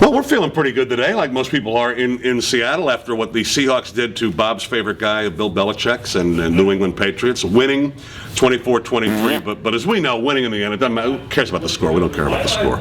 Well, we're feeling pretty good today, like most people are in Seattle after what the Seahawks did to Bob's favorite guy, Bill Belichick's, and New England Patriots, winning 24-23. But as we know, winning in the end, it doesn't matter. Who cares about the score? We don't care about the score.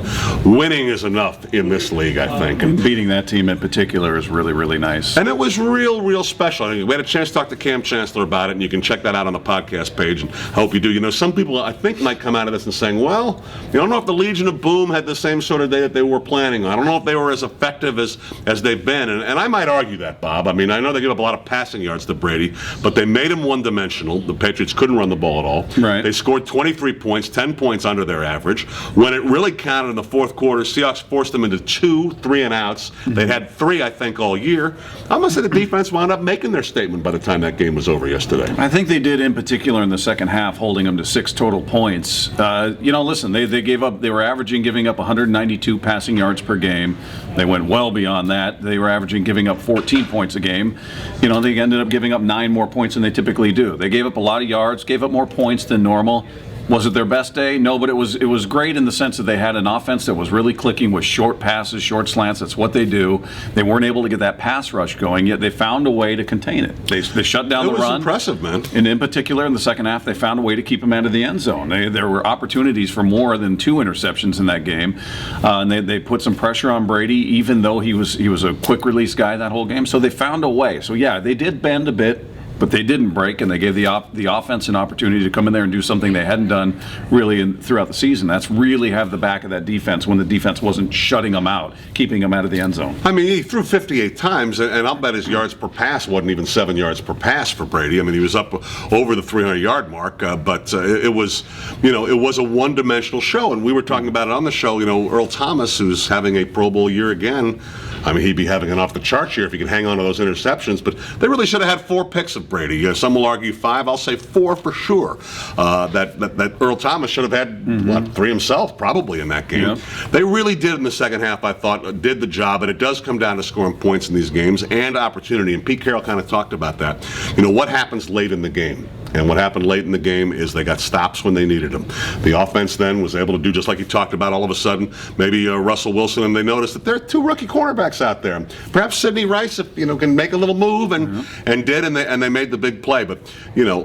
Winning is enough in this league, I think. And beating that team in particular is really, really nice. And it was real special. I mean, we had a chance to talk to Cam Chancellor about it, and you can check that out on the podcast page, and I hope you do. You know, some people, I think, might come out of this and saying, well, you don't know if the Legion of Boom had the same sort of day that they were planning on. I don't know if they were as effective as they've been. And I might argue that, Bob. I mean, I know they give up a lot of passing yards to Brady, but they made him one-dimensional. The Patriots couldn't run the ball at all. Right. They scored 23 points, 10 points under their average. When it really counted in the fourth quarter, Seahawks forced them into 2 3-and-outs. They had 3, I think, all year. I'm going to say the defense wound up making their statement by the time that game was over yesterday. I think they did, in particular in the second half, holding them to 6 total points. Listen, they gave up. They were averaging giving up 192 passing yards per game. They went well beyond that. They were averaging giving up 14 points a game. They ended up giving up 9 more points than they typically do. They gave up a lot of yards, gave up more points than normal. Was it their best day? No, but it was great in the sense that they had an offense that was really clicking with short passes, short slants. That's what they do. They weren't able to get that pass rush going, yet they found a way to contain it. They shut down the run. It was impressive, man. And in particular, in the second half, they found a way to keep them out of the end zone. There were opportunities for more than 2 interceptions in that game, and they put some pressure on Brady, even though he was a quick release guy that whole game. So they found a way. So yeah, they did bend a bit, but they didn't break, and they gave the offense an opportunity to come in there and do something they hadn't done really throughout the season. That's really have the back of that defense when the defense wasn't shutting them out, keeping them out of the end zone. I mean, he threw 58 times, and I'll bet his yards per pass wasn't even 7 yards per pass for Brady. I mean, he was up over the 300-yard mark, but it was a one-dimensional show, and we were talking about it on the show. Earl Thomas, who's having a Pro Bowl year again, I mean, he'd be having an off-the-charts year if he could hang on to those interceptions, but they really should have had 4 picks of Brady. Some will argue 5. I'll say 4 for sure. That Earl Thomas should have had 3 himself probably in that game. Yeah. They really did in the second half, I thought, did the job, and it does come down to scoring points in these games and opportunity, and Pete Carroll kind of talked about that. What happens late in the game? And what happened late in the game is they got stops when they needed them. The offense then was able to do just like you talked about. All of a sudden, maybe Russell Wilson, and they noticed that there are 2 rookie cornerbacks out there. Perhaps Sidney Rice, if can make a little move, and did, and they made the big play. But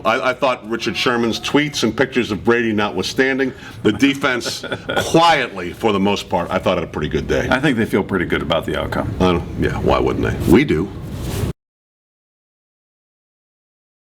I thought Richard Sherman's tweets and pictures of Brady notwithstanding, the defense quietly, for the most part, I thought had a pretty good day. I think they feel pretty good about the outcome. Yeah, why wouldn't they? We do.